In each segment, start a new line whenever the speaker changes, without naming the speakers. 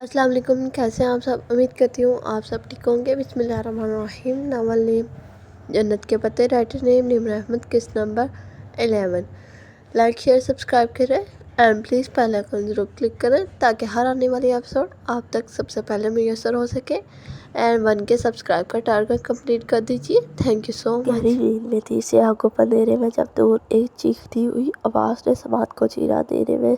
السلام علیکم، کیسے ہیں آپ سب؟ امید کرتی ہوں آپ سب ٹھیک ہوں گے۔ بسم اللہ الرحمن الرحیم۔ ناول نیم جنت کے پتے، رائٹر نیم نیم احمد، قسط نمبر 11۔ لائک شیئر سبسکرائب کریں اینڈ پلیز بیل آئیکن ضرور کلک کریں تاکہ ہر آنے والی ایپیسوڈ آپ تک سب سے پہلے میسر ہو سکے۔ اینڈ 1K سبسکرائب کا ٹارگٹ کمپلیٹ کر دیجیے۔ تھینک یو سو مچ۔
گہری نیند میں تھی، سیاہ گپ اندھیرے میں، جب دور ایک چیختی ہوئی آواز نے سماعت کو چیرا۔ اندھیرے میں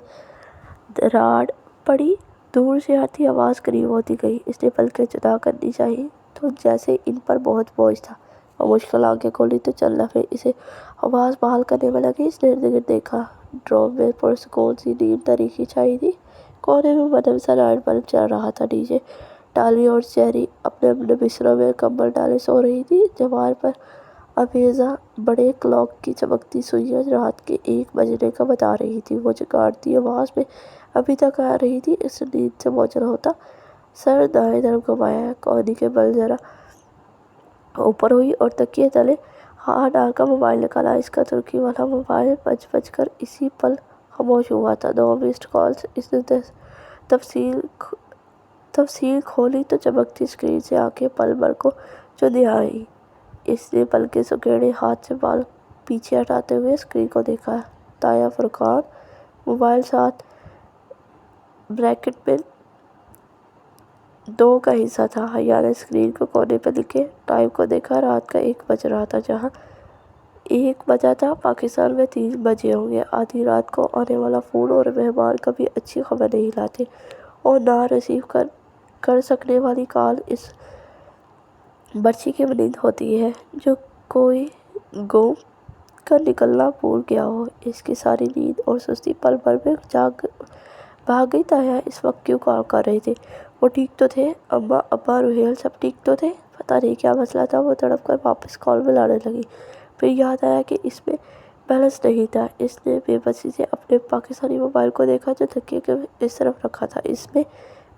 دراڑ پڑی، دور سے آتی آواز قریب ہوتی گئی۔ اس نے پلکیں جدا کرنی چاہی تو جیسے ان پر بہت بوجھ تھا۔ وہ مشکل آنکھیں کھولی تو چل نہ پھر اسے آواز بحال کرنے میں لگی۔ اس نے ارد گرد دیکھا، ڈروم میں پرسکون سی نیم تاریکی چھائی تھی۔ کونے میں منم سا لائٹ بلب چل رہا تھا۔ نیچے ڈالی اور چیری اپنے اپنے بستروں میں کمبل ڈالے سو رہی تھی۔ دیوار پر آویزاں بڑے کلاک کی چمکتی سوئیاں رات کے 1 بجنے کا بتا رہی تھیں۔ وہ جگاڑتی آواز میں ابھی تک آ رہی تھی۔ اس نے نیند سے معطل ہوتا سر دائیں طرف گھمایا، کوہنی کے بل ذرا اوپر ہوئی اور تکیے تلے ہاتھ ڈال کر موبائل نکالا۔ اس کا ترکی والا موبائل بج کر اسی پل خاموش ہوا تھا۔ 2 مسڈ کالز۔ اس نے تفصیل کھولی تو چمکتی اسکرین سے آنکھیں پل بھر کو چندھی آئیں۔ اس نے پلکیں سکیڑے ہاتھ سے بال پیچھے ہٹاتے ہوئے اسکرین کو دیکھا۔ تایا فرقان۔ موبائل ساتھ بریکٹ میں 2 کا حصہ تھا۔ حیا نے اسکرین کو کونے پہ لکھے ٹائم کو دیکھا۔ رات کا 1 بج رہا تھا۔ جہاں 1 بجا تھا، پاکستان میں 3 بجے ہوں گے۔ آدھی رات کو آنے والا فون اور مہمان کبھی اچھی خبر نہیں لاتے، اور نہ ریسیو کر سکنے والی کال اس برچی کی مانند ہوتی ہے جو کوئی گم کر نکلنا بھول گیا ہو۔ اس کی ساری نیند اور سستی پل بھر میں بھاگ گئی۔ تایا اس وقت کیوں کال کر رہے تھے؟ وہ ٹھیک تو تھے؟ اماں، ابا، روہیل سب ٹھیک تو تھے؟ پتہ نہیں کیا مسئلہ تھا۔ وہ تڑپ کر واپس کال ملانے لگی۔ پھر یاد آیا کہ اس میں بیلنس نہیں تھا۔ اس نے بے بسی سے اپنے پاکستانی موبائل کو دیکھا جو تکیے کے اس طرف رکھا تھا۔ اس میں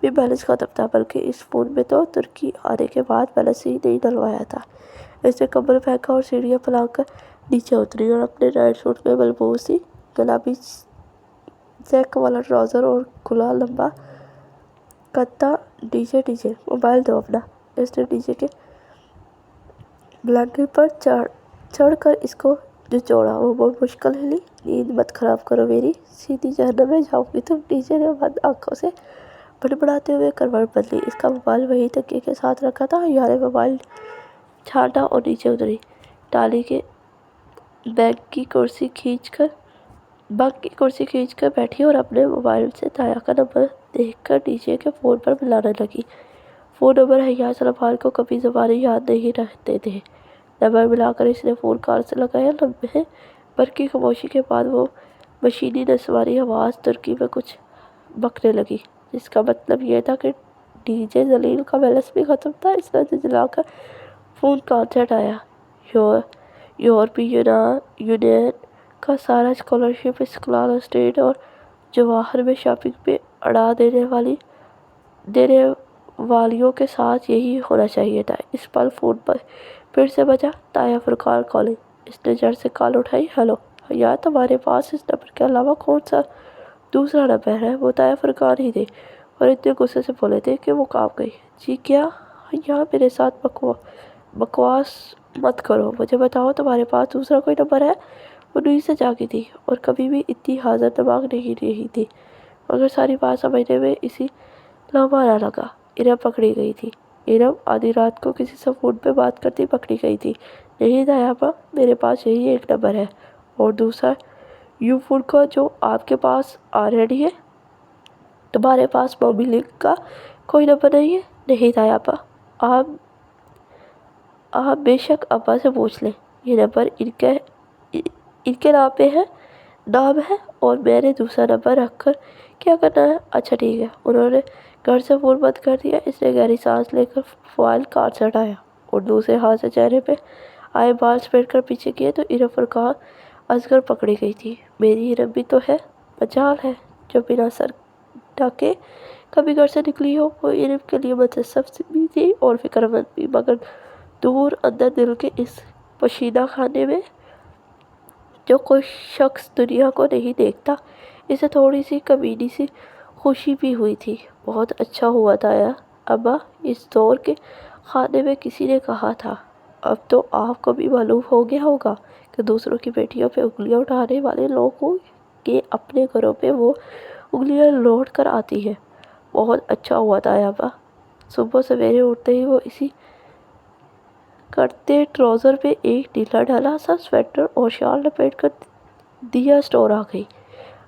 بھی بیلنس ختم تھا، بلکہ اس فون میں تو ترکی آنے کے بعد بیلنس ہی نہیں ڈلوایا تھا۔ اس نے کمبل پھینکا اور سیڑھیاں پلانگ کر نیچے اتری اور اپنے نائٹ سوٹ میں ملبوس سی گلابی چیک والا ٹراؤزر اور کھلا لمبا کرتا ڈی جے موبائل دو اپنا۔ اس نے نیچے کے بلینکٹ پر چڑھ کر اس کو جھنجھوڑا۔ وہ بہت مشکل ہلی۔ نیند مت خراب کرو میری، سیدھی جہنم میں جاؤں گی تم۔ ڈی جے نے بند آنکھوں سے بڑبڑاتے ہوئے کروٹ بدلی۔ اس کا موبائل وہیں تکیے کے ساتھ رکھا تھا۔ حیا نے موبائل چھانٹا اور نیچے اتری۔ ڈالی کے بنک کی کرسی کھینچ کر بیٹھی اور اپنے موبائل سے تایا کا نمبر دیکھ کر ڈی جے کے فون پر ملانے لگی۔ فون نمبر حیا سلمان کو کبھی زبانیں یاد نہیں رہتے تھے۔ نمبر ملا کر اس نے فون کان سے لگایا۔ لمحے بھر کی خاموشی کے بعد وہ مشینی نسواری آواز ترکی میں کچھ بکنے لگی، جس کا مطلب یہ تھا کہ ڈی جے ذلیل کا بیلنس بھی ختم تھا۔ اس نے جھنجھلا کر فون کان سے ہٹایا۔ یورپی یونین کا سارا اسکالرشپ اسکالر اور جواہر میں شاپنگ میں اڑا دینے والیوں کے ساتھ یہی ہونا چاہیے تھا۔ اس پل فون پر پھر سے بجا۔ تایا فرقان کالنگ۔ اس نے جھٹ سے کال اٹھائی۔ ہیلو حیا، تمہارے پاس اس نمبر کے علاوہ کون سا دوسرا نمبر ہے؟ وہ تایا فرقان ہی تھے اور اتنے غصے سے بولے تھے کہ وہ کانپ گئی۔ جی کیا؟ حیا، میرے ساتھ بکواس مت کرو، مجھے بتاؤ تمہارے پاس دوسرا کوئی نمبر ہے؟ وہ نیند سے جاگی تھی اور کبھی بھی اتنی حاضر دماغ نہیں رہی تھی، مگر ساری بات سمجھنے میں اسی لمحہ نہ لگا۔ ارم پکڑی گئی تھی۔ ارم آدھی رات کو کسی سے فون پہ بات کرتی پکڑی گئی تھی؟ نہیں تایا ماں، میرے پاس یہی ایک نمبر ہے۔ اور دوسرا یو فون کا جو آپ کے پاس آلریڈی ہے؟ تمہارے پاس موبی لنک کا کوئی نمبر نہیں ہے؟ نہیں تایا ماں، آپ بے شک ابا سے پوچھ لیں، یہ نمبر ان کے نام ہے اور میں نے دوسرا نمبر رکھ کر کیا کرنا ہے؟ اچھا ٹھیک ہے۔ انہوں نے گھر سے فون بند کر دیا۔ اس نے گہری سانس لے کر فائل کان سے ہٹایا اور دوسرے ہاتھ سے چہرے پہ آئے بال سمیٹ کر پیچھے کیے تو ارم فرقان ازگر پکڑی گئی تھی۔ میری ارم بھی تو ہے، مجال ہے جو بنا سر ڈھکے کبھی گھر سے نکلی ہو۔ وہ ارم کے لیے متعصب بھی تھی اور فکر مند بھی، مگر دور اندر دل کے اس پوشیدہ خانے میں جو کوئی شخص دنیا کو نہیں دیکھتا، اسے تھوڑی سی کمینی سی خوشی بھی ہوئی تھی۔ بہت اچھا ہوا تایا، ابا اس دور کے خانے میں کسی نے کہا تھا۔ اب تو آپ کو بھی معلوم ہو گیا ہوگا کہ دوسروں کی بیٹیوں پہ انگلیاں اٹھانے والے لوگوں کے اپنے گھروں پہ وہ انگلیاں لوٹ کر آتی ہیں۔ بہت اچھا ہوا تایا ابا۔ صبح سویرے اٹھتے ہی وہ اسی کرتے ٹراؤزر پہ ایک ڈھیلا ڈھالا سا سویٹر اور شال لپیٹ کر دیا اسٹور آ گئی۔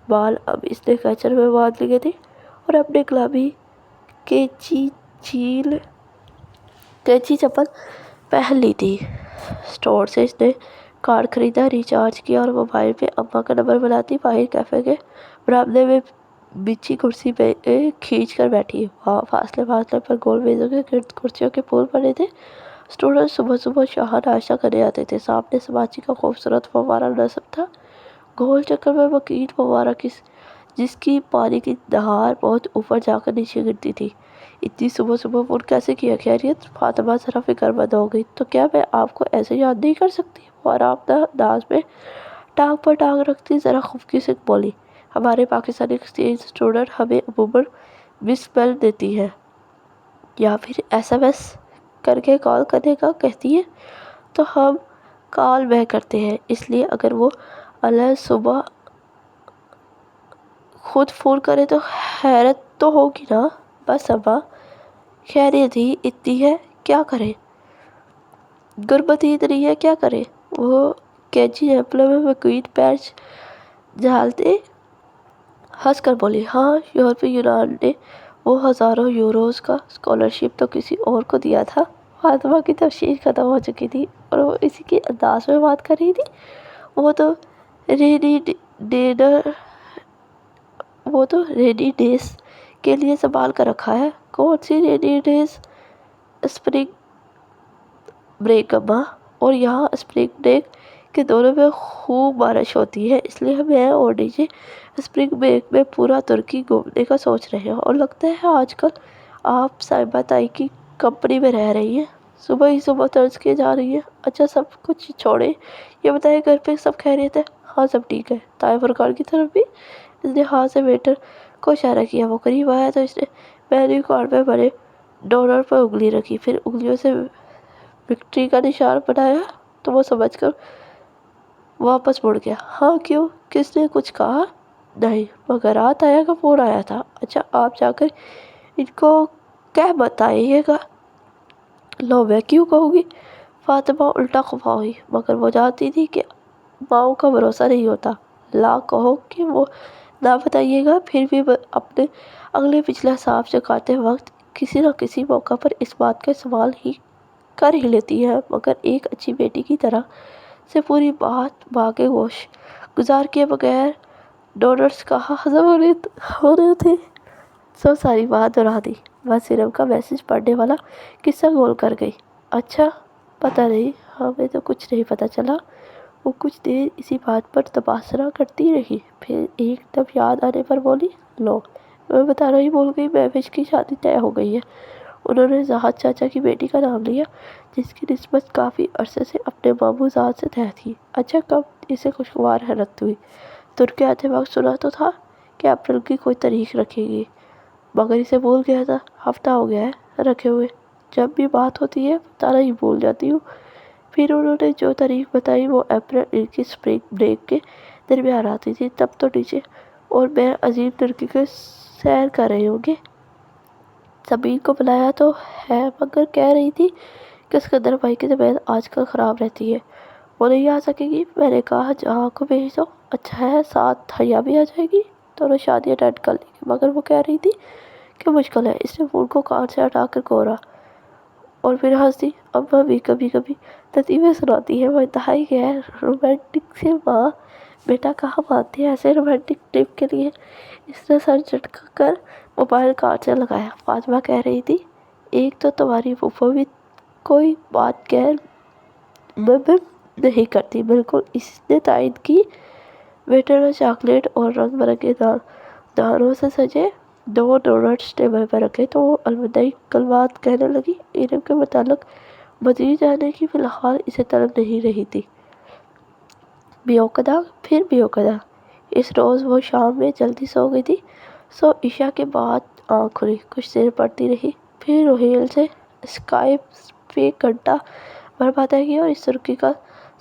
بال اب اس نے کیچر میں باندھ لیے تھے اور اپنے گلابی کینچی چپل پہن لی تھی۔ اسٹور سے اس نے کارڈ خریدا، ریچارج کیا اور موبائل پہ اماں کا نمبر بلاتی باہر کیفے کے برآمدے میں بچھی کرسی پہ کھینچ کر بیٹھی۔ وہاں فاصلے پر گول میزوں کے گرد کرسیوں کے پھول پڑے تھے۔ اسٹوڈنٹ صبح صبح شاہ ناشتہ کرنے آتے تھے۔ سامنے سماجی کا خوبصورت فوارہ نصب تھا، گول چکر میں مکین فوارہ جس کی پانی کی دھار بہت اوپر جا کر نیچے گرتی تھی۔ اتنی صبح صبح فون کیسے کیا؟ خیریت؟ فاطمہ ذرا فکر مند ہو گئی۔ تو کیا میں آپ کو ایسے یاد نہیں کر سکتی؟ وہ آرام دہ انداز میں ٹانگ پر ٹانگ رکھتی ذرا خفگی سے بولی۔ ہمارے پاکستانی ایکسچینج اسٹوڈنٹ ہمیں عموماً مس بیل دیتی ہے یا پھر SMS کر کے کال کرنے کا کہتی ہے، تو ہم کال بیک کرتے ہیں۔ اس لیے اگر وہ علیہ صبح خود فون کرے تو حیرت تو ہوگی نا؟ بس ابا خیریت ہی اتنی ہے، کیا کرے؟ غربت ہی اتنی ہے، کیا کرے؟ وہ کینچی ایپلوں میں مکین پیر جھالتے ہنس کر بولی۔ ہاں، یورپی یونان نے وہ ہزاروں یوروز کا اسکالرشپ تو کسی اور کو دیا تھا۔ فاطمہ کی تفصیل ختم ہو چکی تھی اور وہ اسی کے انداز میں بات کر رہی تھی۔ وہ تو رینی ڈیز کے لیے سنبھال کر رکھا ہے۔ کون سی رینی ڈیز؟ اسپرنگ بریک اماں، اور یہاں اسپرنگ بریک کے دونوں میں خوب بارش ہوتی ہے، اس لیے میں اور نیچے اسپرنگ بریک میں پورا ترکی گھومنے کا سوچ رہے ہیں، اور لگتا ہے آج کل آپ صاحبہ تائی کی کمپنی میں رہ رہی ہیں، صبح ہی صبح طرز کے جا رہی ہیں۔ اچھا سب کچھ چھوڑیں، یہ بتائیں گھر پہ سب خیریت ہے؟ ہاں سب ٹھیک ہے۔ طاہر فرقان کی طرف بھی اس نے ہاتھ سے ویٹر کو اشارہ کیا۔ وہ قریب آیا تو اس نے مینیو کارڈ میں بنے ڈالر پر انگلی رکھی، پھر انگلیوں سے وکٹری کا نشان بنایا تو وہ سمجھ کر واپس مڑ گیا۔ ہاں کیوں؟ کس نے کچھ کہا؟ نہیں، مگر رات آیا کا فون آیا تھا۔ اچھا آپ جا کر ان کو کہہ بتائیے گا۔ لو میں کیوں کہوں گی؟ فاطمہ الٹا خفا ہوئی، مگر وہ جانتی تھی کہ ماؤں کا بھروسہ نہیں ہوتا۔ لا کہو کہ وہ نہ بتائیے گا، پھر بھی اپنے اگلے پچھلے حساب سے کاتے وقت کسی نہ کسی موقع پر اس بات کا سوال کر ہی لیتی ہے، مگر ایک اچھی بیٹی کی طرح سے پوری بات باقی گوش گزار کیے بغیر ڈونرز کہاں ہضم ہو رہے تھے، سو ساری بات دہرا دی۔ بس سیرم کا میسج پڑھنے والا قصہ گول کر گئی۔ اچھا پتہ نہیں، ہمیں تو کچھ نہیں پتہ چلا۔ وہ کچھ دیر اسی بات پر تبصرہ کرتی رہی، پھر ایک دم یاد آنے پر بولی، لو میں بتانا ہی بھول گئی، مہوش کی شادی طے ہو گئی ہے۔ انہوں نے زاہد چاچا کی بیٹی کا نام لیا، جس کی نسبت کافی عرصے سے اپنے ماموں زاد سے طے تھی۔ اچھا کب؟ اسے خوشگوار حیرت ہوئی۔ ترکی آتے وقت سنا تو تھا کہ اپریل کی کوئی تاریخ رکھے گی، مگر اسے بھول گیا تھا، ہفتہ ہو گیا ہے رکھے ہوئے۔ جب بھی بات ہوتی ہے بتانا ہی بھول جاتی ہوں۔ پھر انہوں نے جو تاریخ بتائی وہ اپریل ان کی اسپرنگ بریک کے درمیان آتی تھی، تب تو نیچے اور میں عظیم ترکی کے سیر کر رہے ہوں گے۔ سمین کو بلایا تو ہے، مگر کہہ رہی تھی کہ اسکندر بھائی کی طبیعت آج کل خراب رہتی ہے، وہ نہیں آ سکے گی۔ میں نے کہا جہاں کو بھیج دو۔ اچھا ہے، ساتھ حیا بھی آ جائے گی، دونوں شادی اٹینڈ کر لیں گے، مگر وہ کہہ رہی تھی کہ مشکل ہے۔ اس نے فون کو کان سے ہٹا کر گورا اور پھر ہنس دی۔ اماں بھی کبھی کبھی لطیفے سناتی ہیں، وہ انتہائی غیر رومانٹک سے ماں بیٹا کہاں مانتے ہیں ایسے رومانٹک ٹرپ کے لیے۔ اس نے سر جھٹکا کر موبائل کان سے لگایا۔ فاطمہ کہہ رہی تھی، ایک تو تمہاری پھوپھو بھی کوئی بات غیر ممم نہیں کرتی، بالکل۔ اس نے تائید کی۔ ویٹر نے چاکلیٹ اور رنگ برنگے دانوں سے سجے 2 ڈونٹس ٹیبل پر رکھے تو وہ الوداعی کلمات کہنے لگی۔ علم کے متعلق مزید جاننے کی فی الحال اسے طلب نہیں رہی تھی۔ بیوقدہ پھر بیوقدہ۔ اس روز وہ شام میں جلدی سو گئی تھی۔ عشاء کے بعد آنکھ کھلی، کچھ دیر پڑھتی رہی، پھر روہیل سے اسکائپ پہ گھنٹہ برباد کیا اور اس ترکی کا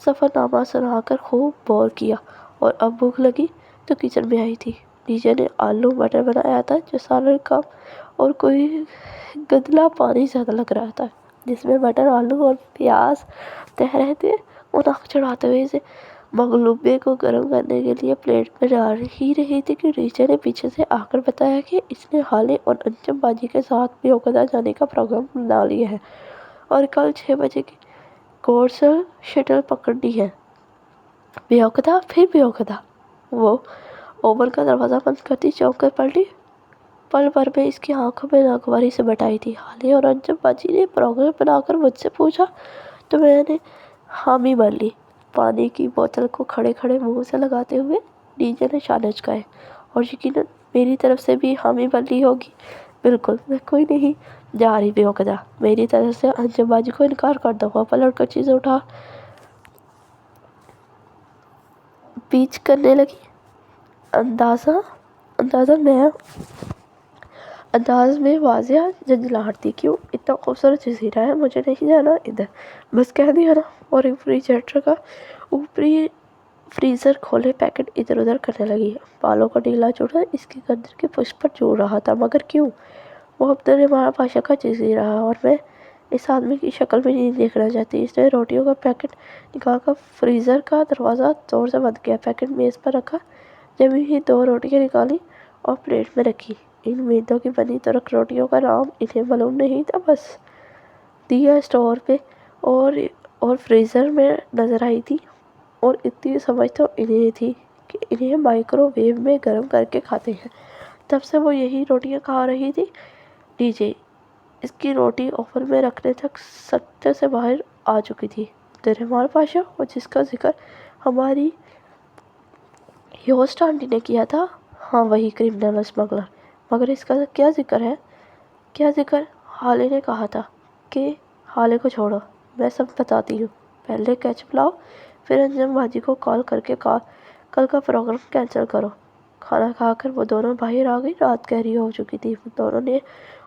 سفر نامہ سنا کر خوب بور کیا۔ اور اب بھوک لگی تو کچن میں آئی تھی۔ نیجا نے آلو مٹر بنایا تھا جو سالن کم اور کوئی گدلا پانی زیادہ لگ رہا تھا، جس میں مٹر، آلو اور پیاز تہ رہے تھے۔ وہ ناک چڑھاتے ہوئے اسے مغلوبے کو گرم کرنے کے لیے پلیٹ میں ڈال ہی رہی تھی کہ نیجا نے پیچھے سے آ کر بتایا کہ اس نے حالے اور انجم باجی کے ساتھ بیوقدہ جانے کا پروگرام بنا لیا ہے اور کل 6 بجے کی کورسل شٹل پکڑنی ہے۔ بیوقدہ پھر بیوقدہ! وہ اوون کا دروازہ بند کرتی چونک کر پلٹی۔ پل بھر میں اس کی آنکھوں میں ناگواری سے بٹ آئی تھی۔ حالے اور انجم باجی نے پروگرام بنا کر مجھ سے پوچھا تو میں نے حامی بھر لی۔ پانی کی بوتل کو کھڑے کھڑے منہ سے لگاتے ہوئے نیجا نے شانے جھکائے۔ اور یقیناً میری طرف سے بھی حامی بھر لی ہوگی۔ بالکل، میں کوئی نہیں جا رہی بیوقدہ۔ میری طرف سے انجم باجی کو انکار کر دو۔ وہ پلٹ کر چیزیں اٹھا پیچ کرنے لگی۔ انداز میں واضح جھنجھلاہٹ تھی۔ کیوں؟ اتنا خوبصورت جزیرہ ہے، مجھے نہیں جانا ادھر، بس کہہ دیا نا۔ اور ریفریجریٹر کا اوپری فریزر کھولے پیکٹ ادھر ادھر کرنے لگی۔ بالوں کا ڈھیلا جوڑا اس کی گردن کے پشت پر جھول رہا تھا، مگر کیوں؟ وہ عبدالرحمن پاشا کا جزیرہ ہے اور میں اس آدمی کی شکل بھی نہیں دیکھنا چاہتی۔ اس نے روٹیوں کا پیکٹ نکال کر فریزر کا دروازہ زور سے بند کیا، پیکٹ میز پر رکھا، جمی ہوئی 2 روٹیاں نکالی اور پلیٹ میں رکھی۔ ان میدوں کی بنی ترک روٹیوں کا نام انہیں معلوم نہیں تھا، بس دیا اسٹور پہ اور فریزر میں نظر آئی تھی، اور اتنی سمجھ تو انہیں تھی کہ انہیں مائکرو ویو میں گرم کر کے کھاتے ہیں۔ تب سے وہ یہی روٹیاں کھا رہی تھی۔ نیجے اس کی روٹی اوون میں رکھنے تک سکتے سے باہر آ چکی تھی۔ عبدالرحمن پاشا، اور جس کا ذکر ہماری ہوسٹ آنٹی نے کیا تھا؟ ہاں، وہی کرمنل اسمگلر۔ مگر اس کا کیا ذکر ہے؟ کیا ذکر؟ حالے نے کہا تھا کہ حالے کو چھوڑو، میں سب بتاتی ہوں۔ پہلے کیچپ لاؤ، پھر انجم باجی کو کال کر کے کل کا پروگرام کینسل کرو۔ کھانا کھا کر وہ دونوں باہر آ گئی۔ رات گہری ہو چکی تھی۔ وہ دونوں نے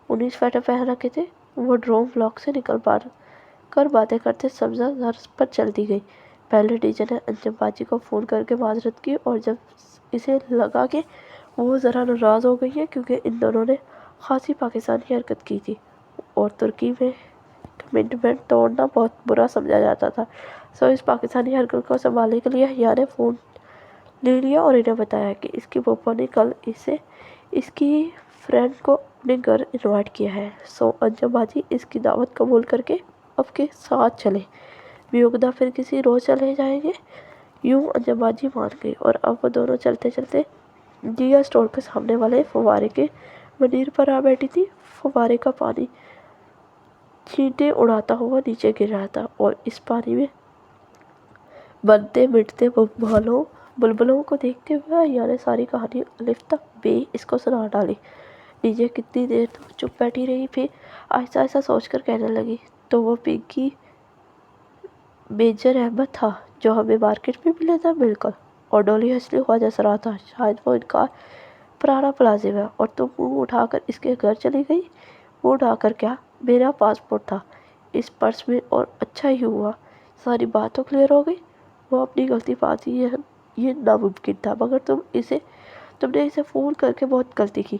19 سویٹر پہن رکھے تھے۔ وہ ڈروم بلاک سے نکل کر باتیں کرتے سبزہ زر پر چلتی گئی۔ پہلے نیجا نے انجم باجی کو فون کر کے معذرت کی، اور جب اسے لگا کہ وہ ذرا ناراض ہو گئی ہیں کیونکہ ان دونوں نے خاصی پاکستانی حرکت کی تھی اور ترکی میں کمٹمنٹ توڑنا بہت برا سمجھا جاتا تھا، اس پاکستانی حرکت کو سنبھالنے کے لیے حیا نے فون لے لیا اور انہیں بتایا کہ اس کی پھوپھو نے کل اسے اس کی فرینڈ کو اپنے گھر انوائٹ کیا ہے، انجم باجی اس کی دعوت قبول کر کے اب کے ساتھ چلیں۔ بیوقدہ پھر کسی روز چلے جائیں گے۔ یوں انجم باجی مان گئی، اور اب وہ دونوں چلتے چلتے جیا اسٹور کے سامنے والے فوارے کے منیر پر آ بیٹھی تھی۔ فوارے کا پانی چھینٹیں اڑاتا ہوا نیچے گر رہا تھا، اور اس پانی میں بنتے مٹتے بلبلوں کو دیکھتے ہوئے حیا نے ساری کہانی الف تک بے اس کو سنا ڈالی۔ نیجا کتنی دیر تک چپ بیٹھی رہی، پھر آہستہ آہستہ سوچ کر کہنے لگی، تو وہ پنکی میجر احمد تھا جو ہمیں مارکیٹ میں ملا تھا؟ بالکل۔ اور ڈولی ہنستے ہوا ہنس رہا تھا۔ شاید وہ ان کا پرانا ملازم ہے، اور تم منہ اٹھا کر اس کے گھر چلی گئی؟ منہ اٹھا کر کیا؟ میرا پاسپورٹ تھا اس پرس میں، اور اچھا ہی ہوا، ساری بات تو کلیئر ہو گئی۔ وہ اپنی غلطی پاتی ہے، یہ ناممکن تھا، مگر تم نے اسے فون کر کے بہت غلطی کی۔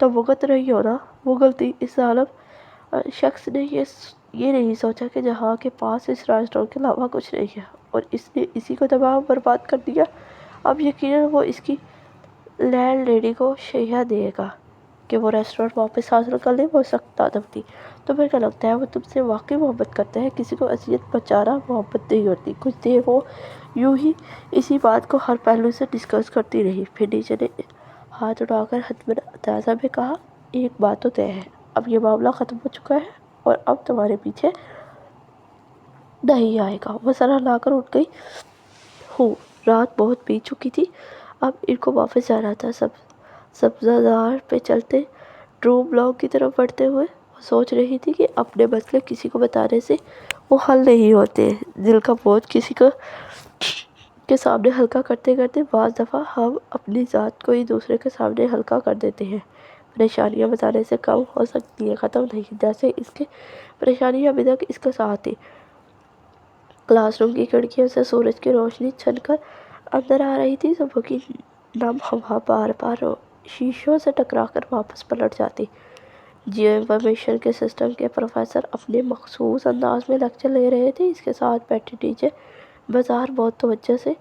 تم بھگت رہی ہو نا وہ غلطی۔ اس ظالم شخص نے یہ نہیں سوچا کہ جہاں کے پاس اس ریسٹورانٹ کے علاوہ کچھ نہیں ہے، اور اس نے اسی کو تباہ برباد کر دیا۔ اب یقیناً وہ اس کی لینڈ لیڈی کو شہیا دے گا کہ وہ ریسٹورانٹ واپس حاصل کر لے۔ وہ سخت آدم تھی۔ تمہیں کیا لگتا ہے وہ تم سے واقعی محبت کرتے ہیں؟ کسی کو اذیت پہنچانا محبت نہیں ہوتی۔ کچھ دیر وہ یوں ہی اسی بات کو ہر پہلو سے ڈسکس کرتی رہی، پھر نیجا نے ہاتھ اٹھا کر حتمی انداز میں کہا، ایک بات تو طے ہے، اب یہ معاملہ ختم ہو چکا ہے اور اب تمہارے پیچھے نہیں آئے گا۔ وہ سر ہلا کر اٹھ گئی۔ رات بہت بیت چکی تھی، اب ان کو واپس جانا تھا۔ سبزہ زار پہ چلتے ڈروم بلاک کی طرف بڑھتے ہوئے وہ سوچ رہی تھی کہ اپنے مسئلے کسی کو بتانے سے وہ حل نہیں ہوتے۔ دل کا بوجھ کسی کو کے سامنے ہلکا کرتے کرتے بعض دفعہ ہم اپنی ذات کو ہی دوسرے کے سامنے ہلکا کر دیتے ہیں۔ پریشانیاں بتانے سے کم ہو سکتی ہیں، ختم نہیں، جیسے اس کے پریشانیاں ابھی تک اس کے ساتھ تھی۔ کلاس روم کی کھڑکیوں سے سورج کی روشنی چھن کر اندر آ رہی تھی۔ صبح کی نم ہوا بار بار شیشوں سے ٹکرا کر واپس پلٹ جاتی۔ جیو انفارمیشن کے سسٹم کے پروفیسر اپنے مخصوص انداز میں لیکچر لے رہے تھے۔ اس کے ساتھ بیٹھی ٹیچر بظاہر بہت توجہ سے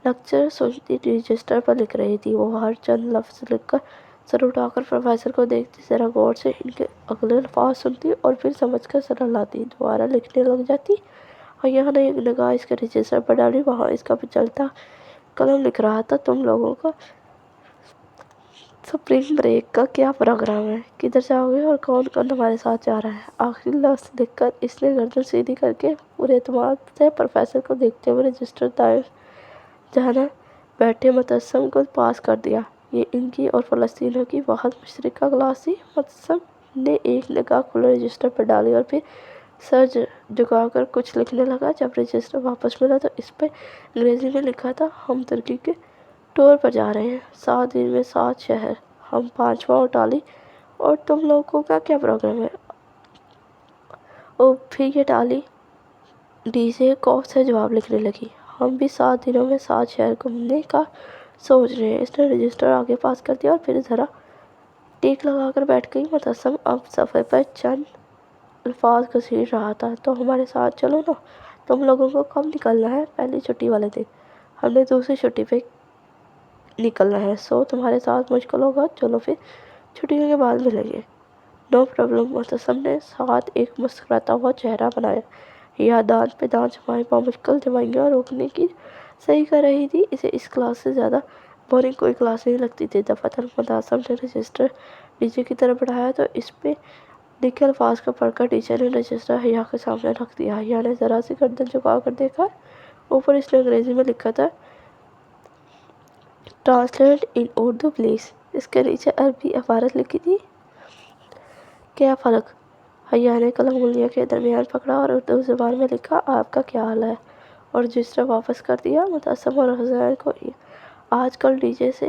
لیکچر سنتی رجسٹر پر لکھ رہی تھی۔ وہ ہر چند لفظ لکھ کر سر اٹھا کر پروفیسر کو دیکھتی، ذرا غور سے ان کے اگلے الفاظ سنتی اور پھر سمجھ کر سر ہلاتی، دوبارہ لکھنے لگ جاتی۔ اور یہاں نے ایک نگاہ اس کے رجسٹر پر ڈالی، وہاں اس کا چلتا قلم لکھ رہا تھا: تم لوگوں کا سپرنگ بریک کا کیا پروگرام ہے؟ کدھر جاؤ گے اور کون کون تمہارے ساتھ جا رہا ہے؟ آخری لفظ لکھ کر اس نے گردن سیدھی کر کے پورے اعتماد سے پروفیسر کو دیکھتے ہوئے رجسٹر دائیں جہاں بیٹھے متعصم کو پاس کر دیا۔ یہ ان کی اور فلسطینیوں کی واحد مشترکہ کلاس تھی۔ متعصم نے ایک نگاہ کھلے رجسٹر پر ڈالی اور پھر سر جھکا کر کچھ لکھنے لگا۔ جب رجسٹر واپس ملا تو اس پر انگریزی میں لکھا تھا: ہم ترکی کے ٹور پر جا رہے ہیں، 7 دن میں 7 شہر، ہم 5واں اٹالی، اور تم لوگوں کا کیا پروگرام ہے؟ اور پھر یہ ڈالی ڈی جے کوف سے جواب لکھنے لگی: ہم بھی 7 دنوں میں 7 شہر گھومنے کا سوچ رہے ہیں۔ اس نے رجسٹر آگے پاس کر دیا اور پھر ذرا ٹیک لگا کر بیٹھ گئی۔ متعصم اب صفحے پر چند الفاظ گھسیٹ رہا تھا: تو ہمارے ساتھ چلو نا۔ تم لوگوں کو کب نکلنا ہے؟ پہلی چھٹی والے دن۔ ہم نے دوسری چھٹی پہ نکلنا ہے، سو تمہارے ساتھ مشکل ہوگا، چلو پھر چھٹیوں کے بعد ملیں گے۔ No problem. متعصم نے ساتھ ایک مسکراتا ہوا چہرہ بنایا۔ یا دانت پہ دانت جمائے بامشکل جمائیاں روکنے کی صحیح کر رہی تھی۔ اسے اس کلاس سے زیادہ بورنگ کوئی کلاس نہیں لگتی تھی۔ دفعتاً متعصم نے رجسٹر نیچے کی طرف بڑھایا تو اس پہ لکھے الفاظ کو پڑھ کر ٹیچر نے رجسٹر حیا کے سامنے رکھ دیا۔ حیا نے ذرا سی گردن جھکا کر دیکھا۔ اوپر اس نے انگریزی میں لکھا تھا: ٹرانسلیٹ ان اردو پلیز۔ اس کے نیچے عربی عبارت لکھی تھی: کیا فرق؟ حیا نے قلم انگلیوں کے درمیان پکڑا اور اردو زبان میں لکھا: آپ کا کیا حال ہے؟ اور رجسٹر واپس کر دیا۔ متعصم اور حسین کو آج کل ڈی جے سے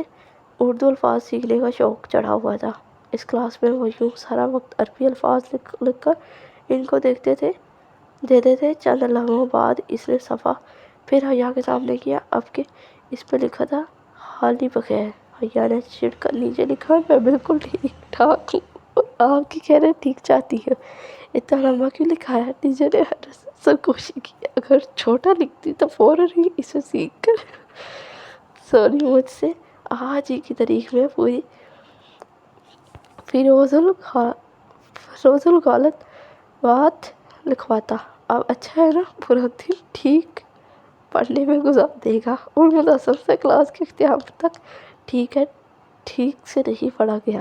اردو الفاظ سیکھنے کا شوق چڑھا ہوا تھا۔ اس کلاس میں وہ یوں سارا وقت عربی الفاظ لکھ کر ان کو دیتے تھے۔ چند لمحوں بعد اس نے صفحہ پھر حیا کے سامنے کیا، اب کہ اس پہ لکھا تھا: حالی بخیر۔ حیا نے چڑھ کر نیچے لکھا: میں بالکل ٹھیک ٹھاک ہوں اور آپ کی خیریت ٹھیک چاہتی ہوں۔ اتنا لمبا کیوں لکھا ہے؟ ٹیچر نے سرگوشی کی۔ اگر چھوٹا لکھتی تو فوراً ہی اسے سیکھ کر سونی مجھ سے آج ہی کی تاریخ میں پوری فیروز الغالط بات لکھواتا۔ اب اچھا ہے نا، پورا دن ٹھیک پڑھنے میں گزار دے گا۔ اور متعصم سے کلاس کے اختتام تک ٹھیک سے نہیں پڑھا گیا۔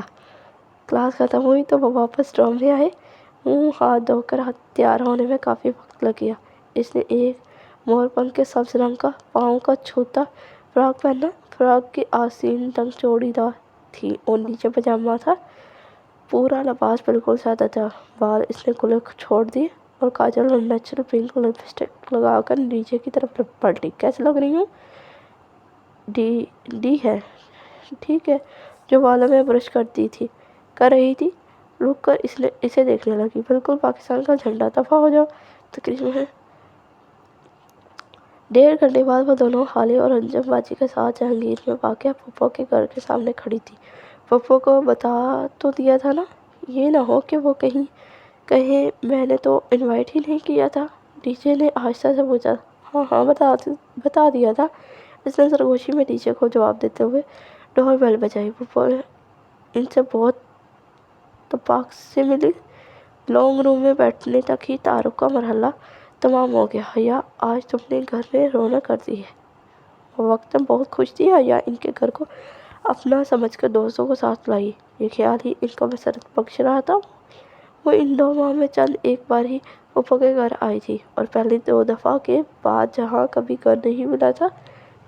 کلاس ختم ہوئی تو وہ واپس ڈرام میں آئے۔ منہ ہاتھ دھو کر تیار ہونے میں کافی وقت لگ گیا۔ اس نے ایک مور پنکھ کے سبز رنگ کا پاؤں کا چھوٹا فراک پہنا۔ فراک کی آستین تنگ چوڑی دار تھی اور نیچے پاجامہ تھا۔ پورا لباس بالکل سادہ تھا۔ بال اس نے کھلے چھوڑ دیے اور کاجل اور نیچرل پنک لپسٹک لگا کر نیچے کی طرف پلٹی۔ کیسے لگ رہی ہوں؟ ڈی ہے، ٹھیک ہے، جو بالوں میں برش کر رہی تھی۔ رک کر اسے دیکھنے لگی۔ بالکل پاکستان کا جھنڈا۔ دفعہ ہو جاؤ۔ تقریباً 1.5 گھنٹے بعد وہ دونوں حالی اور انجم باجی کے ساتھ جہانگیر میں واقع پھپھو کے گھر کے سامنے کھڑی تھی۔ پھپھو کو بتا تو دیا تھا نا؟ یہ نہ ہو کہ وہ کہیں میں نے تو انوائٹ ہی نہیں کیا تھا؟ ڈی جے نے آہستہ سے پوچھا۔ ہاں بتا دیا تھا، اس نے سرگوشی میں ڈی جے کو جواب دیتے ہوئے ڈور بیل بجائی۔ پھپھو ان سے بہت اتفاق سے ملی۔ لانگ روم میں بیٹھنے تک ہی تعارف کا مرحلہ تمام ہو گیا۔ حیا، آج تم نے گھر میں رونق کر دی ہے۔ وہ وقتاً بہت خوش تھی۔ حیا ان کے گھر کو اپنا سمجھ کر دوستوں کو ساتھ لائی۔ یہ خیال ہی ان کو مسرت بخش رہا تھا۔ وہ ان 2 ماہ میں چند ایک بار ہی پھپھو کے گھر آئی تھی اور پہلی 2 دفعہ کے بعد جہاں کبھی گھر نہیں ملا تھا،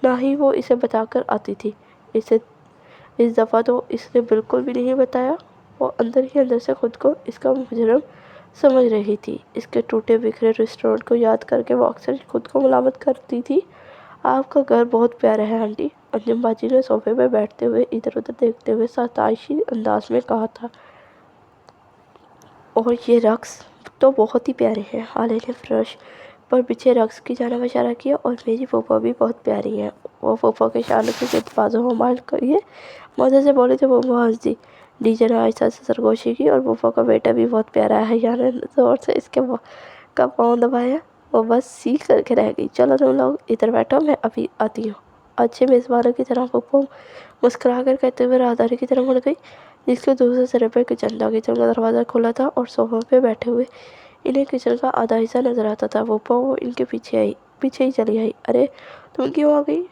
نہ ہی وہ اسے بتا کر آتی تھی۔ اس دفعہ تو اس نے بالکل بھی نہیں بتایا۔ وہ اندر ہی اندر سے خود کو اس کا مجرم سمجھ رہی تھی۔ اس کے ٹوٹے بکھرے ریسٹورنٹ کو یاد کر کے وہ اکثر خود کو ملامت کرتی تھی۔ آپ کا گھر بہت پیارا ہے آنٹی، انجم باجی نے صوفے پہ بیٹھتے ہوئے ادھر ادھر دیکھتے ہوئے ستائشی انداز میں کہا تھا۔ اور یہ رقص تو بہت ہی پیارے ہیں۔ حالے نے فرش پر بچھے رقص کی جانب اشارہ کیا، اور میری پھوپھا بھی بہت پیاری ہے۔ وہ پھوپھا کے اشارے سے زد بازو میں مائل کریے مزے سے بولی تو پھوپھا ہنس دی۔ ڈی جے نے آہستہ سے سرگوشی کی، اور پھوپھا کا بیٹا بھی بہت پیارا ہے۔ یعنی زور سے اس کے کا پاؤں دبایا، وہ بس سیکھ کر کے رہ گئی۔ چلو تم لوگ ادھر بیٹھو، میں ابھی آتی ہوں۔ اچھے میزبانوں کی طرح پھوپھا مسکرا کر کہتے ہوئے راہداری کی طرف مڑ گئی، جس کے دوسرے سرے پہ کچن تھا۔ کچن کا دروازہ کھلا تھا اور صوفے پہ بیٹھے ہوئے انہیں کچن کا آدھا حصہ نظر آتا تھا۔ پھوپھا وہ ان کے پیچھے ہی چلی آئی۔ ارے تم کیوں آ گئی؟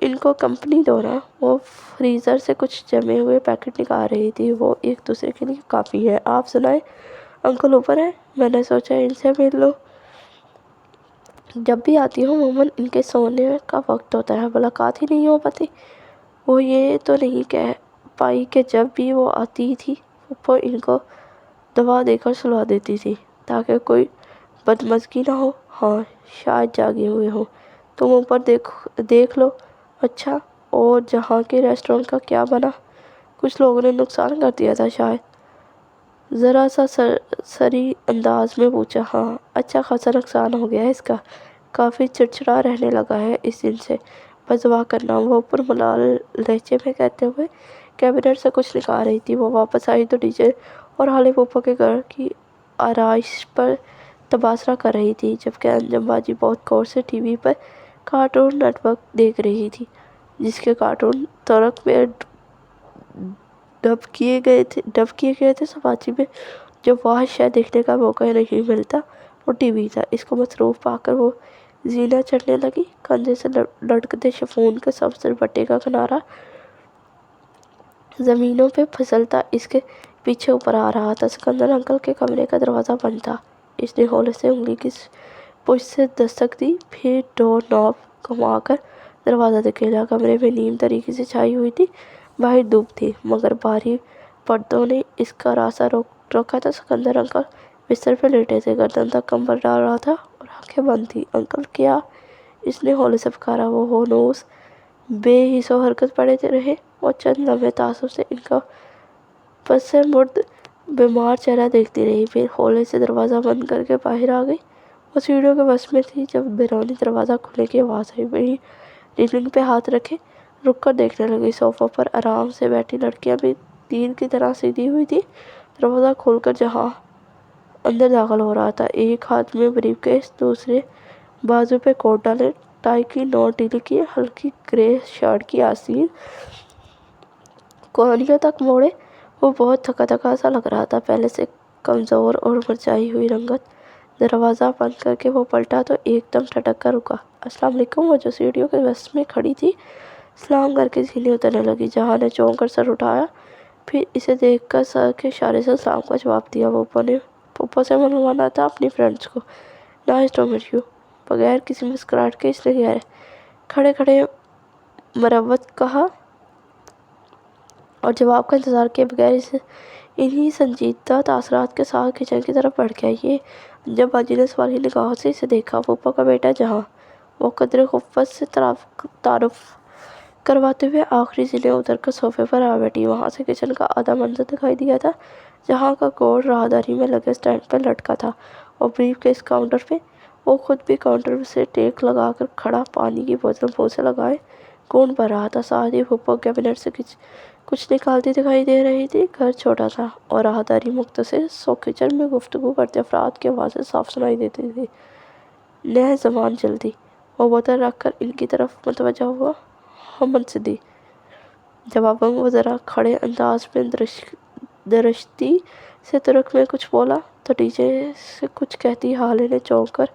ان کو کمپنی دو نا۔ وہ فریزر سے کچھ جمے ہوئے پیکٹ نکال رہی تھی۔ وہ ایک دوسرے کے لیے کافی ہے۔ آپ سنائیں، انکل اوپر ہیں؟ میں نے سوچا ان سے مل لوں۔ جب بھی آتی ہوں عموماً ان کے سونے کا وقت ہوتا ہے، ملاقات ہی نہیں ہو پاتی۔ وہ یہ تو نہیں کہہ پائی کہ جب بھی وہ آتی تھی پھوپھا ان کو دوا دے کر سلا دیتی تھی تاکہ کوئی بدمزگی نہ ہو۔ ہاں شاید جاگے ہوئے ہوں۔ تم اوپر دیکھ لو۔ اچھا، اور جہاں کے ریسٹورنٹ کا کیا بنا؟ کچھ لوگوں نے نقصان کر دیا تھا شاید؟ ذرا سا سری انداز میں پوچھا۔ ہاں اچھا خاصا نقصان ہو گیا ہے اس کا، کافی چڑچڑا رہنے لگا ہے اس دن سے۔ بس دعا کرنا۔ وہ اوپر ملال لہجے میں کہتے ہوئے کیبنٹ سے کچھ نکال رہی تھی۔ وہ واپس آئی تو ڈی جے اور حالے پھوپھا کے گھر کی آرائش پر تبصرہ کر رہی تھی، جبکہ انجم باجی بہت غور سے ٹی وی پر کارٹون نیٹ ورک دیکھ رہی تھی، جس کے کارٹون ترک میں ڈب کیے گئے تھے۔ سماجی میں جو واحد شے دیکھنے کا موقع نہیں ملتا وہ ٹی وی تھا۔ اس کو مصروف پا کر وہ زینہ چڑھنے لگی۔ کندھے سے لٹکتے شفون کے سب سے بٹے کا کنارہ زمینوں پہ پھسلتا اس کے پیچھے اوپر آ رہا تھا۔ سکندر انکل کے کمرے کا دروازہ بند تھا۔ اس نے ہولے سے انگلی کی پشت سے دستک دی، پھر ڈور ناب گھما کر دروازہ دھکیلا۔ کمرے میں نیم طریقے سے چھائی ہوئی تھی، باہر دھوپ تھی، مگر بھاری پردوں نے اس کا راستہ روکا تھا۔ سکندر انکل بستر پہ لیٹے تھے، گردن تک کمبل ڈال رہا تھا اور آنکھیں بند تھیں۔ انکل کیا؟ اس نے ہولے سے پکارا۔ وہ ہونوس بے حس و حرکت پڑے رہے۔ وہ چند لمحے تعصب سے ان کا پس مرد بیمار چہرہ دیکھتی رہی، پھر ہولے سے دروازہ بند کر کے باہر آ گئی۔ وہ سیڑھیوں کے بس میں تھی جب بیرونی دروازہ کھلنے کی آواز آئی۔ وہیں ریلنگ پہ ہاتھ رکھے رک کر دیکھنے لگی۔ صوفہ پر آرام سے بیٹھی لڑکیاں بھی تیر کی طرح سیدھی ہوئی تھی۔ دروازہ کھول کر جہاں اندر داخل ہو رہا تھا، ایک ہاتھ میں بریف کیس، دوسرے بازو پہ کوٹ ڈالے، ٹائی کی نوٹ ڈھیلی کیے، ہلکی گرے شرٹ کی آستین کوہنیوں تک موڑے، وہ بہت تھکا تھکا سا لگ رہا تھا، پہلے سے کمزور اور مرجھائی ہوئی رنگت۔ دروازہ بند کر کے وہ پلٹا تو ایک دم ٹھٹک کر رکا۔ السلام علیکم۔ وہ جو سیڑھیوں کے بس میں کھڑی تھی سلام کر کے سیڑھی اترنے لگی۔ جہاں نے چونک کر سر اٹھایا، پھر اسے دیکھ کر سر کے اشارے سے سلام کا جواب دیا۔ پھوپھا سے ملوانا تھا اپنی فرینڈس کو۔ Nice to meet you. بغیر کسی مسکراہٹ کے اس نے کھڑے کھڑے مروت کہا، اور جواب کا انتظار کیے بغیر انہی سنجیدہ تاثرات کے ساتھ کچن کی طرف بڑھ گیا۔ یہ انجم باجی نے سوالی نگاہوں سے اسے دیکھا۔ پھوپھا کا بیٹا جہاں؟ وہ قدرے خفت سے تعارف کرواتے ہوئے آخری زینے اتر کر صوفے پر آ بیٹھی۔ وہاں سے کچن کا آدھا منظر دکھائی دیا تھا، جہاں کا گوڑ راہداری میں لگے سٹینڈ پہ لٹکا تھا اور بریف کیس کاؤنٹر پہ۔ وہ خود بھی کاؤنٹر سے ٹیک لگا کر کھڑا، پانی کی بوتل منہ سے لگائے گھونٹ بھر رہا تھا۔ ساتھ ہی پھوپھا کیبنٹ سے کچھ نکالتی دکھائی دے رہی تھی۔ گھر چھوٹا تھا اور راہداری مختصر، سو کچن میں گفتگو کرتے افراد کی آوازیں صاف سنائی دیتی تھیں۔ نہ زبان چلتی۔ وہ بوتل رکھ کر ان کی طرف متوجہ ہوا۔ منصدی۔ جواباً وہ ذرا کھڑے انداز میں درشتی سے ترک میں کچھ بولا تو ڈی جے سے کچھ کہتی حالے نے چونک کر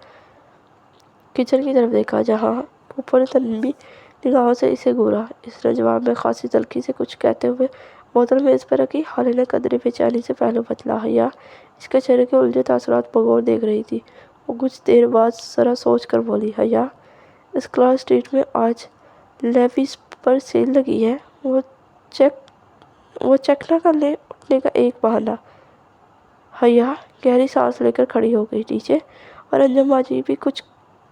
کچن کی طرف دیکھا، جہاں پھوپھا نے تنبیہ نگاہوں سے اسے گھورا۔ اس نے جواب میں خاصی تلخی سے کچھ کہتے ہوئے بوتل میز پر رکھی۔ حالے نے قدرے بے چینی سے پہلو بدلا۔ حیا اس کے چہرے کے الجھے تاثرات بغور دیکھ رہی تھی۔ وہ کچھ دیر بعد ذرا سوچ کر بولی، حیا اسکلار اسٹریٹ میں آج لیویز پر سیل لگی ہے، وہ چیک نہ کر لیں؟ اٹھنے کا ایک بہانہ۔ حیا گہری سانس لے کر کھڑی ہو گئی۔ ڈی جے اور انجم باجی بھی کچھ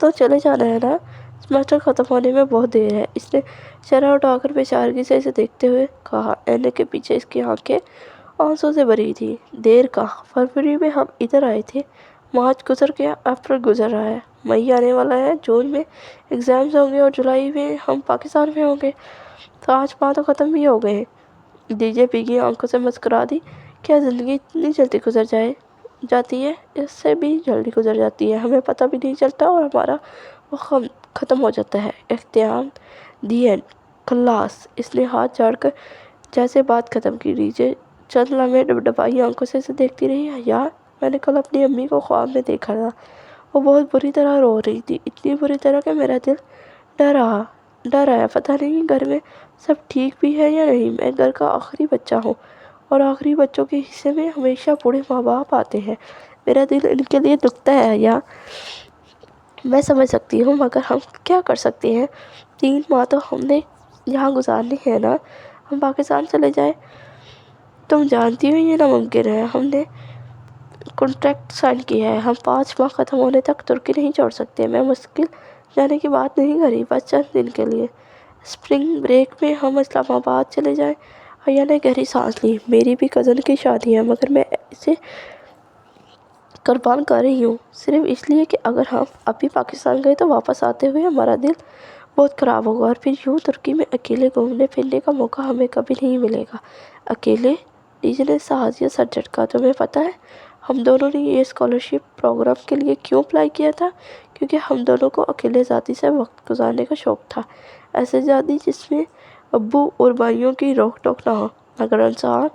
تو چلے جانا ہے نا، سیمسٹر ختم ہونے میں بہت دیر ہے، اس نے چہرہ اٹھا کر بےچارگی سے اسے دیکھتے ہوئے کہا۔ اینے کے پیچھے اس کی آنکھیں آنسوں سے بھری تھی۔ دیر کہاں، فروری میں ہم ادھر آئے تھے، مارچ گزر گیا، اپریل گزر رہا ہے، مئی آنے والا ہے، جون میں ایگزامز ہوں گے اور جولائی میں ہم پاکستان میں ہوں گے، تو آج 5 تو ختم بھی ہو گئے ہیں۔ ڈی جے بھیگی آنکھوں سے مسکرا دی۔ کیا زندگی اتنی جلدی گزر جاتی ہے؟ اس سے بھی جلدی گزر جاتی ہے، ہمیں پتہ بھی نہیں چلتا اور ہمارا وقت ختم ہو جاتا ہے۔ اختتام، دی اینڈ، خلاص۔ اس نے ہاتھ جھاڑ کر جیسے بات ختم کی۔ ڈی جے چند لمحے ڈبڈبائی آنکھوں سے اسے دیکھتی رہی۔ حیا، میں نے کل اپنی امی کو خواب میں دیکھا تھا، وہ بہت بری طرح رو رہی تھی، اتنی بری طرح کہ میرا دل ڈر آیا، پتہ نہیں گھر میں سب ٹھیک بھی ہے یا نہیں۔ میں گھر کا آخری بچہ ہوں اور آخری بچوں کے حصے میں ہمیشہ بوڑھے ماں باپ آتے ہیں، میرا دل ان کے لیے دکھتا ہے حیا۔ میں سمجھ سکتی ہوں، مگر ہم کیا کر سکتے ہیں؟ 3 ماہ تو ہم نے یہاں گزارنے ہیں نا، ہم پاکستان چلے جائیں؟ تم جانتی ہو یہ ناممکن ہے، ہم نے کنٹریکٹ سائن کیا ہے، ہم 5 ماہ ختم ہونے تک ترکی نہیں چھوڑ سکتے۔ میں مشکل جانے کی بات نہیں کر رہی، بس چند دن کے لیے، اسپرنگ بریک میں ہم اسلام آباد چلے جائیں۔ حیا نے گہری سانس لی۔ میری بھی کزن کی شادی ہے، مگر میں اسے قربان کر رہی ہوں صرف اس لیے کہ اگر ہم ابھی پاکستان گئے تو واپس آتے ہوئے ہمارا دل بہت خراب ہوگا، اور پھر یوں ترکی میں اکیلے گھومنے پھرنے کا موقع ہمیں کبھی نہیں ملے گا۔ اکیلے؟ ڈی جے نے سہازیہ سر جھٹکا۔ تمہیں پتہ ہے ہم دونوں نے یہ اسکالرشپ پروگرام کے لیے کیوں اپلائی کیا تھا؟ کیونکہ ہم دونوں کو اکیلے ذاتی سے وقت گزارنے کا شوق تھا، ایسے ذاتی جس میں ابو اور بھائیوں کی روک ٹوک نہ ہو۔ مگر انسان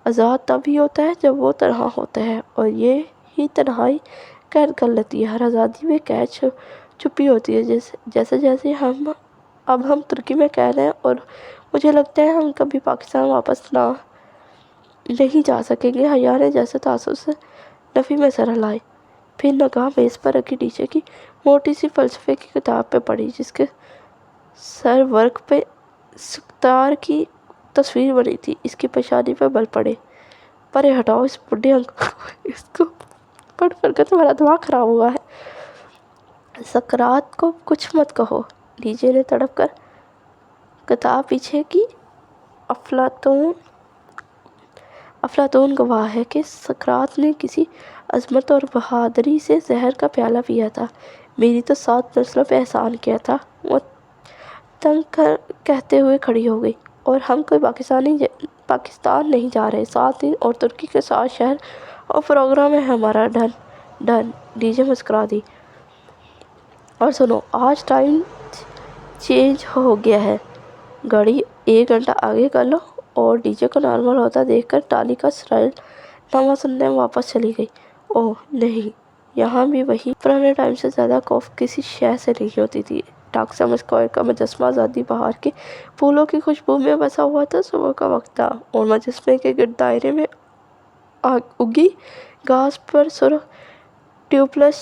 آزاد تب ہی ہوتا ہے جب وہ تنہا ہوتا ہے، اور یہ ہی تنہائی قید کر لیتی ہے۔ ہر آزادی میں قید چھپی ہوتی ہے، جیسے اب ہم ترکی میں قید ہیں اور مجھے لگتا ہے ہم کبھی پاکستان واپس نہیں جا سکیں گے۔ حیا نے جیسے تاثر سے نفی میں سر ہلائی، پھر نگاہ میز پر رکھی ڈی جے کی موٹی سی فلسفے کی کتاب پہ پڑھی، جس کے سر ورق پہ سکتار کی تصویر بنی تھی۔ اس کی پیشانی پہ بل پڑے۔ پرے ہٹاؤ اس بڈھے انکل کو، اس کو پڑھ پڑھ کر تمہارا دماغ خراب ہوا ہے۔ سقراط کو کچھ مت کہو، ڈی جے نے تڑپ کر کتاب پیچھے کی۔ افلاطون گواہ ہے کہ سقراط نے کسی عظمت اور بہادری سے زہر کا پیالہ پیا تھا، میری تو 7 نسلوں پہ احسان کیا تھا۔ وہ تنگ کہتے ہوئے کھڑی ہو گئی۔ اور ہم کوئی پاکستان نہیں جا رہے، 7 دن اور ترکی کے 7 شہر اور پروگرام ہے ہمارا۔ ڈن، ڈی جے مسکرا دی۔ اور سنو، آج ٹائم چینج ہو گیا ہے، گھڑی 1 گھنٹہ آگے کر لو۔ اور ڈی جے کو نارمل ہوتا دیکھ کر ٹالی کا اسرائیل نامہ سننے واپس چلی گئی۔ اوہ نہیں، یہاں بھی وہی پرانے ٹائم سے زیادہ خوف کسی شے سے نہیں ہوتی تھی۔ ٹاکسم اسکوائر کا مجسمہ آزادی بہار کے پھولوں کی خوشبو میں بسا ہوا تھا۔ صبح کا وقت تھا اور مجسمے کے گرد دائرے میں اگی گھاس پر سرخ ٹیولپس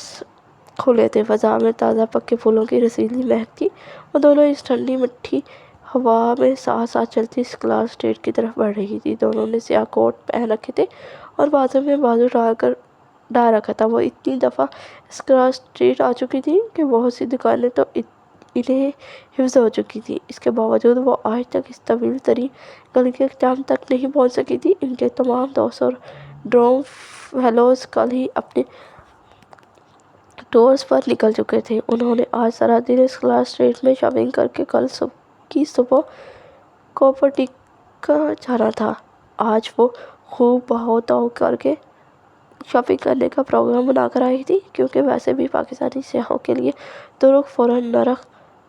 کھلے تھے، فضا میں تازہ پکے پھولوں کی رسیلی مہک تھی۔ وہ دونوں اس ٹھنڈی میٹھی ہوا میں ساتھ ساتھ چلتی اسکلار اسٹریٹ کی طرف بڑھ رہی تھی۔ دونوں نے سیاہ کوٹ پہن رکھے تھے اور بازو میں بازو ڈال رکھا تھا۔ وہ اتنی دفعہ اسکلار اسٹریٹ آ چکی تھی کہ بہت سی دکانیں تو انہیں حفظ ہو چکی تھیں، اس کے باوجود وہ آج تک اس طویل ترین گلی کے اختتام تک نہیں پہنچ سکی تھی۔ ان کے تمام دوست اور ڈورم فیلوز کل ہی اپنے ٹورز پر نکل چکے تھے۔ انہوں نے آج سارا دن اسکلار اسٹریٹ میں شاپنگ کر کے کل کی صبح کوپرٹیکا جانا تھا۔ آج وہ خوب بہاؤ تاؤ کر کے شاپنگ کرنے کا پروگرام بنا کر آئی تھی، کیونکہ ویسے بھی پاکستانی سیاحوں کے لیے ترک فوراً نرخ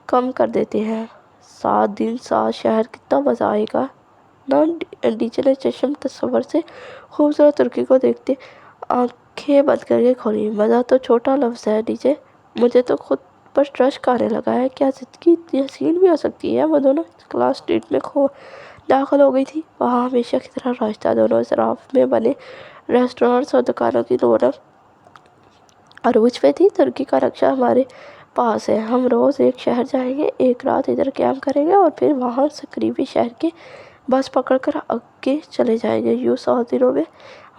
کم کر دیتے ہیں۔ 7 دن 7 شہر، کتنا مزہ آئے گا نا؟ ڈی جے نے چشم تصور سے خوبصورت ترکی کو دیکھتے آنکھیں بند کر کے کھولی۔ مزہ تو چھوٹا لفظ ہے ڈی جے، مجھے تو خود پر رشک آنے لگا ہے۔ کیا زندگی اتنی حسین بھی ہو سکتی ہے؟ وہ دونوں اسکلار اسٹریٹ میں داخل ہو گئی تھی۔ وہاں ہمیشہ کی طرح رش تھا، دونوں اطراف میں بنے ریسٹورانٹس اور دکانوں کی رونق عروج پہ تھی۔ ترکی کا نقشہ ہمارے پاس ہے، ہم روز ایک شہر جائیں گے، ایک رات ادھر قیام کریں گے اور پھر وہاں سے قریبی شہر کی بس پکڑ کر آگے چلے جائیں گے۔ یوں 7 دنوں میں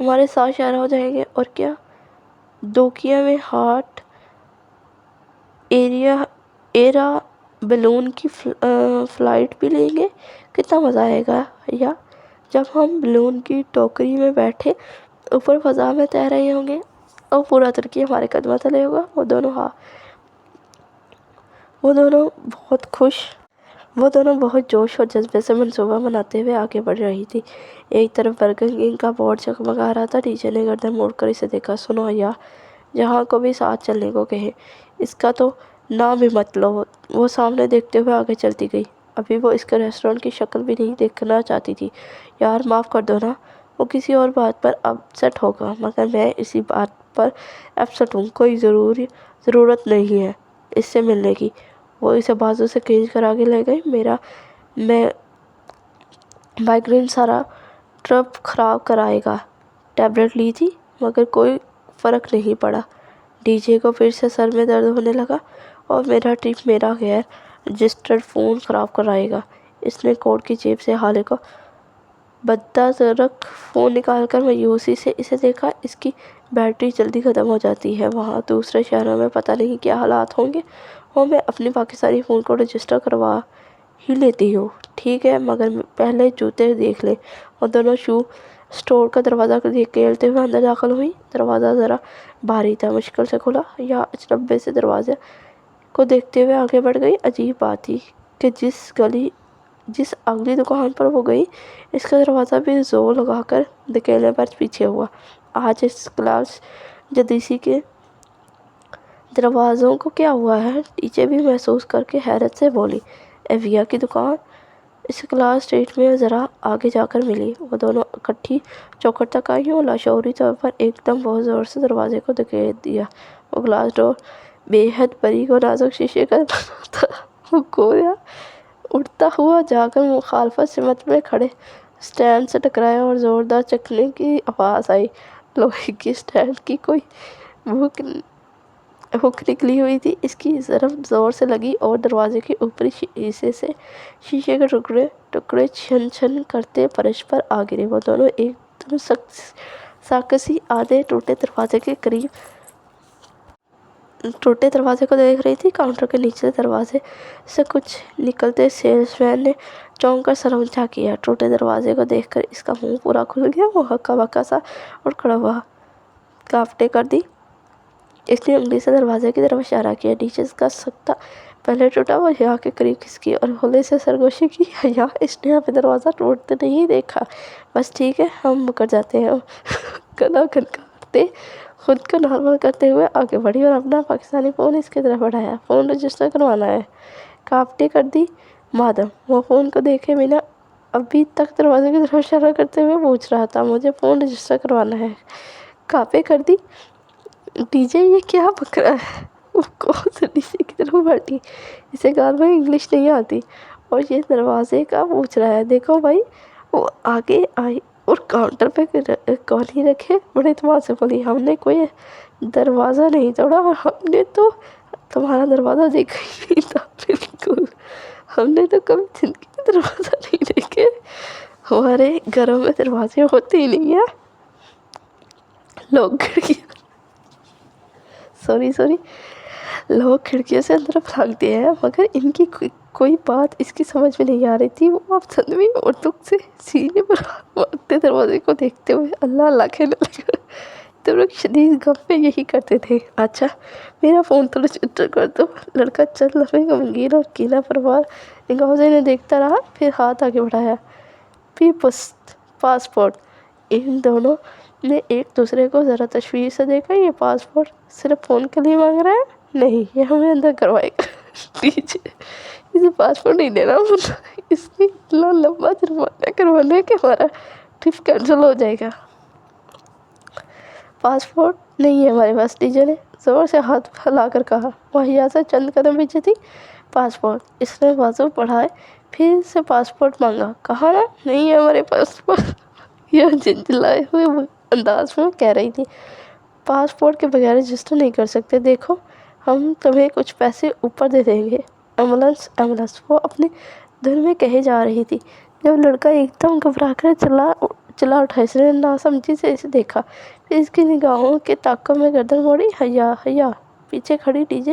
ہمارے 7 شہر ہو جائیں گے۔ اور کیا دوکیا میں ہاٹ ایرا بیلون کی فلائٹ بھی لیں گے، کتنا مزہ آئے گا یا جب ہم بیلون کی ٹوکری میں بیٹھے اوپر فضا میں تیر رہے ہوں گے اور پورا ترکی ہمارے قدموں تلے ہوگا۔ وہ دونوں بہت جوش اور جذبے سے منصوبہ بناتے ہوئے آگے بڑھ رہی تھی۔ ایک طرف برگر کنگ کا بورڈ جگمگا رہا تھا۔ ڈی جے نے گردن موڑ کر اسے دیکھا۔ سنو حیا، جہاں کو بھی ساتھ چلنے کو کہیں، اس کا تو نام ہی مت لو۔ وہ سامنے دیکھتے ہوئے آگے چلتی گئی۔ ابھی وہ اس کے ریسٹورنٹ کی شکل بھی نہیں دیکھنا چاہتی تھی۔ یار معاف کر دو نا، وہ کسی اور بات پر اپسٹ ہوگا، مگر میں اسی بات پر اپسٹ ہوں۔ کوئی ضرورت نہیں ہے اس سے ملنے کی۔ وہ اسے بازو سے کھینچ کر آگے لے گئی۔ میں مائیگرین سارا ٹرپ خراب کرائے گا۔ ٹیبلٹ لی تھی مگر کوئی فرق نہیں پڑا۔ ڈی جے کو پھر سے سر میں درد ہونے لگا۔ اور میرا ٹرپ میرا غیر رجسٹرڈ فون خراب کرائے گا۔ اس نے کوٹ کی جیب سے حالے کو بدترک فون نکال کر مایوسی سے اسے دیکھا۔ اس کی بیٹری جلدی ختم ہو جاتی ہے، وہاں دوسرے شہروں میں پتہ نہیں کیا حالات ہوں گے۔ اور میں اپنے پاکستانی فون کو رجسٹر کروا ہی لیتی ہوں۔ ٹھیک ہے، مگر پہلے جوتے دیکھ لیں۔ اور دونوں شو اسٹور کا دروازہ کھیلتے ہوئے اندر داخل ہوئی۔ دروازہ ذرا بھاری تھا، مشکل سے کھلا۔ یا اجنبی سے دروازے کو دیکھتے ہوئے آگے بڑھ گئی۔ عجیب بات تھی کہ جس اگلی دکان پر وہ گئی، اس کا دروازہ بھی زور لگا کر دھکیلنے پر پیچھے ہوا۔ آج اس کلاس جدیسی کے دروازوں کو کیا ہوا ہے؟ ڈی جے بھی محسوس کر کے حیرت سے بولی۔ ایویا کی دکان اس کلاس اسٹریٹ میں ذرا آگے جا کر ملی۔ وہ دونوں اکٹھی چوکھٹ تک آئیں اور لاشعوری طور پر ایک دم بہت زور سے دروازے کو دھکیل دیا۔ وہ گلاس ڈور بے حد باریک اور نازک شیشے کا بنا تھا۔ وہ گویا اڑتا ہوا جا کر مخالف سمت میں کھڑے اسٹینڈ سے ٹکرایا اور زوردار چکنے کی آواز آئی۔ لوہے کے اسٹینڈ کی کوئی ہک نکلی ہوئی تھی، اس کی ضرب زور سے لگی اور دروازے کے اوپری حصے سے شیشے کے ٹکڑے چھن چھن کرتے فرش پر آ گرے۔ وہ دونوں ایک دم ساکسی آدھے ٹوٹے دروازے کو دیکھ رہی تھی۔ کاؤنٹر کے نچلے دروازے سے کچھ نکلتے سیلس مین نے چونک کر سر اونچا کیا۔ ٹوٹے دروازے کو دیکھ کر اس کا منہ پورا کھل گیا۔ وہ ہکا بکا سا اٹھ کھڑا ہوا۔ کاپٹے کر دی، اس نے انگلی سے دروازے کی طرف اشارہ کیا۔ ڈی جے کا سکتا پہلے ٹوٹا۔ وہ حیا کے قریب کھسکی اور ہولے سے سرگوشی کی۔ حیا، اس نے ہمیں دروازہ ٹوٹتے نہیں دیکھا۔ بس ٹھیک ہے، ہم مکر جاتے ہیں۔ گلا کھنکھاتے خود کو نارمل کرتے ہوئے آگے بڑھی اور اپنا پاکستانی فون اس کی طرف بڑھایا۔ فون رجسٹر کروانا ہے۔ کاپٹے کر دی مادام۔ وہ فون کو دیکھے بنا ابھی تک دروازے کی طرف اشارہ کرتے ہوئے پوچھ رہا تھا، مجھے فون رجسٹر کروانا ہے۔ کاپے کر دی۔ ڈی جے یہ کیا بک رہا ہے؟ وہ کون سے ڈی جے کی طرف بڑھی۔ اسے گال میں انگلش نہیں آتی اور یہ دروازے کا پوچھ رہا ہے۔ دیکھو بھائی، وہ آگے آئی اور کاؤنٹر پہ کونی رکھے بڑے اعتماد سے بولی، ہم نے کوئی دروازہ نہیں توڑا اور ہم نے تو تمہارا دروازہ دیکھا ہی نہیں تھا۔ بالکل، ہم نے تو کبھی زندگی میں دروازہ نہیں دیکھے۔ ہمارے گھروں میں دروازے ہوتے ہی نہیں ہیں۔ لوگ کھڑکیوں سے اندر بھاگتے ہیں، مگر ان کی کوئی بات اس کی سمجھ میں نہیں آ رہی تھی۔ وہ اب صدمے اور دکھ سے سینے پر ہاتھ مارتے دروازے کو دیکھتے ہوئے اللہ اللہ کہنے لگا۔ تم لوگ شدید غم میں یہی کرتے تھے۔ اچھا، میرا فون تو رجسٹر کر دو۔ لڑکا چند لمحے غمگین اور کینہ پرور نگاہوں سے انہیں دیکھتا رہا، پھر ہاتھ آگے بڑھایا۔ پاسپورٹ۔ ان دونوں نے ایک دوسرے کو ذرا تشویش سے دیکھا۔ یہ پاسپورٹ صرف فون کے لیے مانگ رہا ہے؟ نہیں، یہ ہمیں اندر کروائے گا۔ اسے پاسپورٹ نہیں دینا، اس نے اتنا لمبا جرمانہ کروانا کہ ہمارا ٹرپ کینسل ہو جائے گا۔ پاسپورٹ نہیں ہے ہمارے پاس، ڈی جے نے زور سے ہاتھ ہلا کر کہا۔ وہ حیا سے چند قدم پیچھے تھی۔ پاسپورٹ، اس نے بازو بڑھائے، پھر سے پاسپورٹ مانگا۔ کہا نا نہیں ہے ہمارے پاس۔ یہ جھنجھلائے ہوئے انداز میں کہہ رہی تھی، پاسپورٹ کے بغیر رجسٹر نہیں کر سکتے۔ دیکھو، ہم تمہیں کچھ پیسے اوپر دے دیں گے۔ ایمبولینس، وہ اپنی دھن میں کہے جا رہی تھی جب لڑکا ایک دم گھبرا کر چلا اٹھا۔ اس نے ناسمجھی سے اسے دیکھا، پھر اس کی نگاہوں کے تعاقب میں گردن موڑی۔ حیا، پیچھے کھڑی ڈی جے